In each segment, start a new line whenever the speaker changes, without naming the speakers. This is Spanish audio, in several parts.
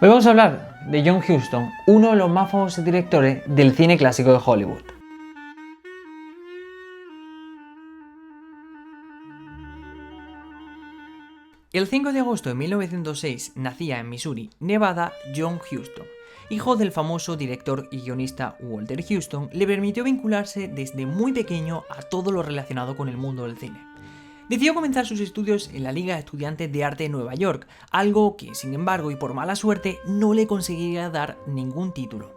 Hoy vamos a hablar de John Huston, uno de los más famosos directores del cine clásico de Hollywood. El 5 de agosto de 1906 nacía en Missouri, Nevada, John Huston. Hijo del famoso director y guionista Walter Huston, le permitió vincularse desde muy pequeño a todo lo relacionado con el mundo del cine. Decidió comenzar sus estudios en la Liga de Estudiantes de Arte de Nueva York, algo que, sin embargo, y por mala suerte, no le conseguiría dar ningún título.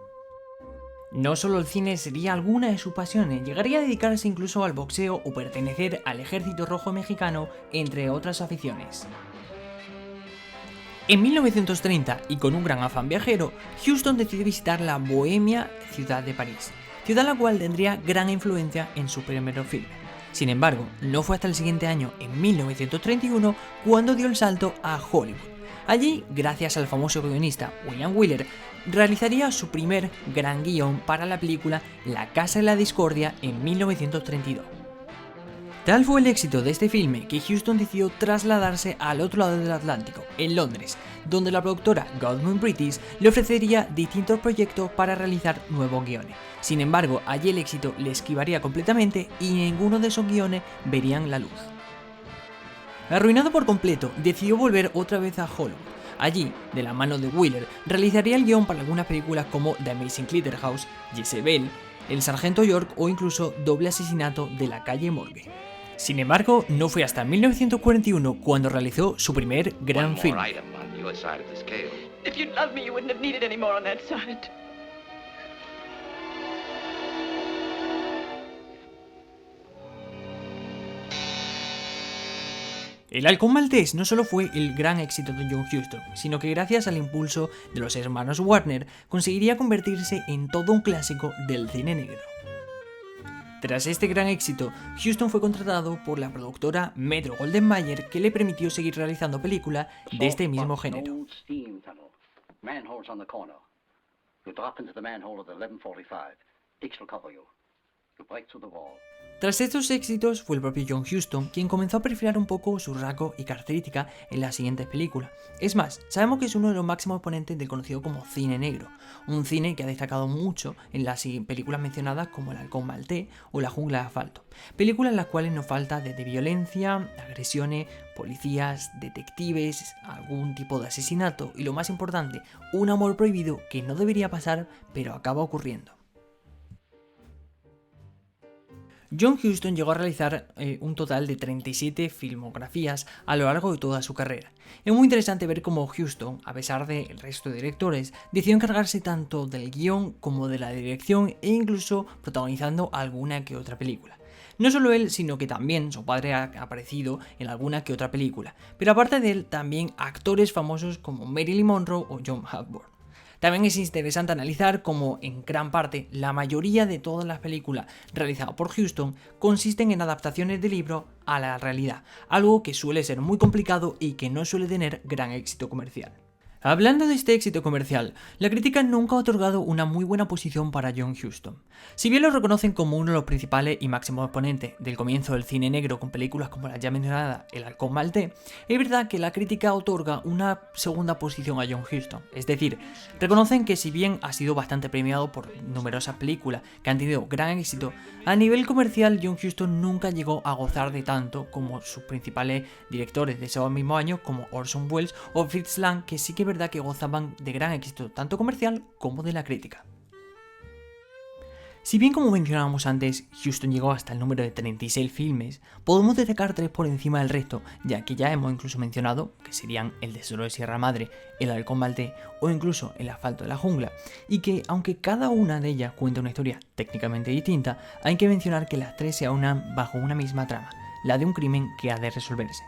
No solo el cine sería alguna de sus pasiones, llegaría a dedicarse incluso al boxeo o pertenecer al Ejército Rojo Mexicano, entre otras aficiones. En 1930, y con un gran afán viajero, Huston decide visitar la bohemia ciudad de París, ciudad la cual tendría gran influencia en su primer filme. Sin embargo, no fue hasta el siguiente año, en 1931, cuando dio el salto a Hollywood. Allí, gracias al famoso guionista William Wyler, realizaría su primer gran guión para la película La Casa de la Discordia en 1932. Tal fue el éxito de este filme que Huston decidió trasladarse al otro lado del Atlántico, en Londres, donde la productora Goldwyn British le ofrecería distintos proyectos para realizar nuevos guiones. Sin embargo, allí el éxito le esquivaría completamente y ninguno de esos guiones verían la luz. Arruinado por completo, decidió volver otra vez a Hollywood. Allí, de la mano de Wyler, realizaría el guión para algunas películas como The Amazing Clitterhouse, Jezebel, El Sargento York o incluso Doble Asesinato de la calle Morgue. Sin embargo, no fue hasta 1941 cuando realizó su primer gran film. El Halcón Maltés no solo fue el gran éxito de John Huston, sino que gracias al impulso de los hermanos Warner conseguiría convertirse en todo un clásico del cine negro. Tras este gran éxito, Huston fue contratado por la productora Metro-Goldwyn-Mayer, que le permitió seguir realizando películas de este mismo género. Tras estos éxitos, fue el propio John Huston quien comenzó a perfilar un poco su rasgo y característica en las siguientes películas. Es más, sabemos que es uno de los máximos exponentes del conocido como cine negro, un cine que ha destacado mucho en las películas mencionadas como El Halcón Maltés o La Jungla de Asfalto, películas en las cuales nos falta desde violencia, agresiones, policías, detectives, algún tipo de asesinato y, lo más importante, un amor prohibido que no debería pasar pero acaba ocurriendo. John Huston llegó a realizar un total de 37 filmografías a lo largo de toda su carrera. Es muy interesante ver cómo Huston, a pesar del resto de directores, decidió encargarse tanto del guión como de la dirección e incluso protagonizando alguna que otra película. No solo él, sino que también su padre ha aparecido en alguna que otra película, pero aparte de él, también actores famosos como Marilyn Monroe o John Hagborn. También es interesante analizar cómo, en gran parte, la mayoría de todas las películas realizadas por Huston consisten en adaptaciones de libros a la realidad, algo que suele ser muy complicado y que no suele tener gran éxito comercial. Hablando de este éxito comercial, la crítica nunca ha otorgado una muy buena posición para John Huston. Si bien lo reconocen como uno de los principales y máximos exponentes del comienzo del cine negro con películas como la ya mencionada El Halcón Maltés, es verdad que la crítica otorga una segunda posición a John Huston. Es decir, reconocen que si bien ha sido bastante premiado por numerosas películas que han tenido gran éxito, a nivel comercial John Huston nunca llegó a gozar de tanto como sus principales directores de ese mismo año como Orson Welles o Fritz Lang, que sí que verdad que gozaban de gran éxito tanto comercial como de la crítica. Si bien, como mencionábamos antes, Huston llegó hasta el número de 36 filmes, podemos destacar 3 por encima del resto, ya que ya hemos incluso mencionado que serían El Tesoro de Sierra Madre, El Halcón Maltés o incluso El Asfalto de la Jungla, y que aunque cada una de ellas cuenta una historia técnicamente distinta, hay que mencionar que las 3 se aunan bajo una misma trama, la de un crimen que ha de resolverse.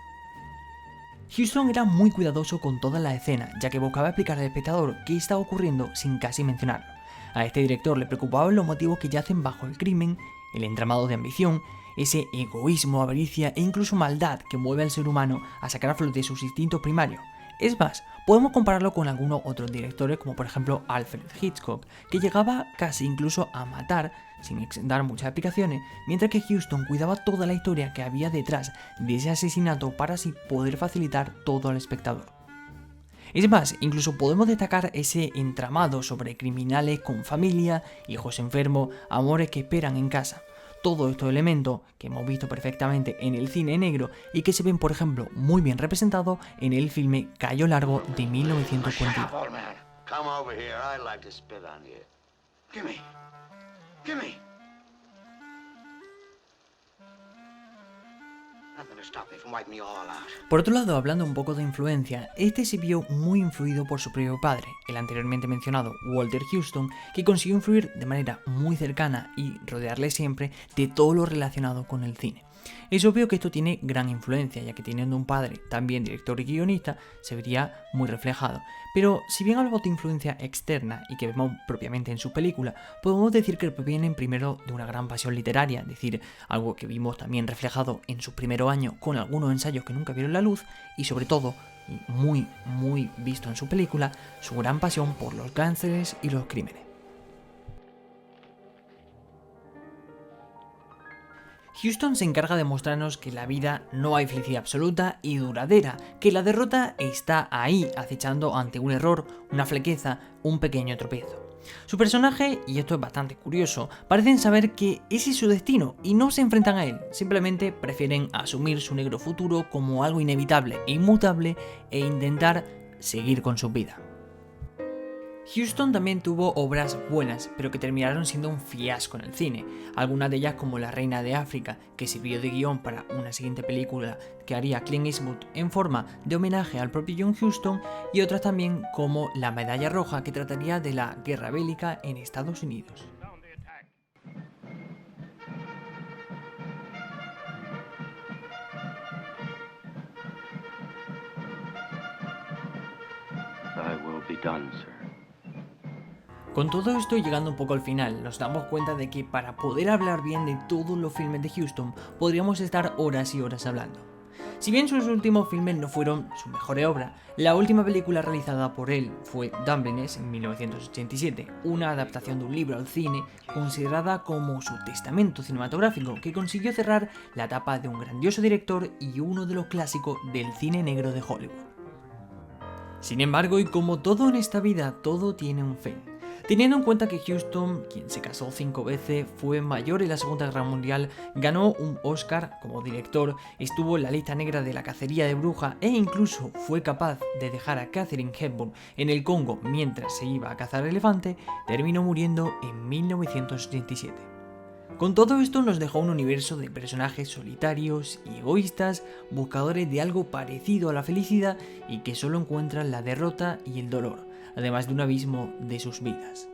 Huston era muy cuidadoso con todas las escenas, ya que buscaba explicar al espectador qué estaba ocurriendo sin casi mencionarlo. A este director le preocupaban los motivos que yacen bajo el crimen, el entramado de ambición, ese egoísmo, avaricia e incluso maldad que mueve al ser humano a sacar a flote sus instintos primarios. Es más, podemos compararlo con algunos otros directores como por ejemplo Alfred Hitchcock, que llegaba casi incluso a matar sin dar muchas explicaciones, mientras que Huston cuidaba toda la historia que había detrás de ese asesinato para así poder facilitar todo al espectador. Es más, incluso podemos destacar ese entramado sobre criminales con familia, hijos enfermos, amores que esperan en casa. Todos estos elementos que hemos visto perfectamente en el cine negro y que se ven, por ejemplo, muy bien representados en el filme Cayo Largo de 1942. Por otro lado, hablando un poco de influencia, este se vio muy influido por su propio padre, el anteriormente mencionado Walter Huston, que consiguió influir de manera muy cercana y rodearle siempre de todo lo relacionado con el cine. Es obvio que esto tiene gran influencia, ya que teniendo un padre también director y guionista, se vería muy reflejado. Pero si bien hablamos de influencia externa y que vemos propiamente en sus películas, podemos decir que provienen primero de una gran pasión literaria, es decir, algo que vimos también reflejado en sus primeros años con algunos ensayos que nunca vieron la luz y sobre todo, y muy visto en su película, su gran pasión por los gángsters y los crímenes. Huston se encarga de mostrarnos que en la vida no hay felicidad absoluta y duradera, que la derrota está ahí, acechando ante un error, una flaqueza, un pequeño tropiezo. Su personaje, y esto es bastante curioso, parecen saber que ese es su destino y no se enfrentan a él, simplemente prefieren asumir su negro futuro como algo inevitable e inmutable e intentar seguir con su vida. Huston también tuvo obras buenas, pero que terminaron siendo un fiasco en el cine, algunas de ellas como La Reina de África, que sirvió de guión para una siguiente película que haría Clint Eastwood en forma de homenaje al propio John Huston, y otras también como La Medalla Roja, que trataría de la guerra bélica en Estados Unidos.
Thy will be done, sir.
Con todo esto y llegando un poco al final, nos damos cuenta de que para poder hablar bien de todos los filmes de Huston, podríamos estar horas y horas hablando. Si bien sus últimos filmes no fueron su mejor obra, la última película realizada por él fue Dumplings en 1987, una adaptación de un libro al cine considerada como su testamento cinematográfico que consiguió cerrar la etapa de un grandioso director y uno de los clásicos del cine negro de Hollywood. Sin embargo, y como todo en esta vida, todo tiene un fin. Teniendo en cuenta que Huston, quien se casó 5 veces, fue mayor en la Segunda Guerra Mundial, ganó un Oscar como director, estuvo en la lista negra de la cacería de brujas e incluso fue capaz de dejar a Katharine Hepburn en el Congo mientras se iba a cazar elefantes, terminó muriendo en 1987. Con todo esto nos dejó un universo de personajes solitarios y egoístas, buscadores de algo parecido a la felicidad y que solo encuentran la derrota y el dolor, además de un abismo de sus vidas.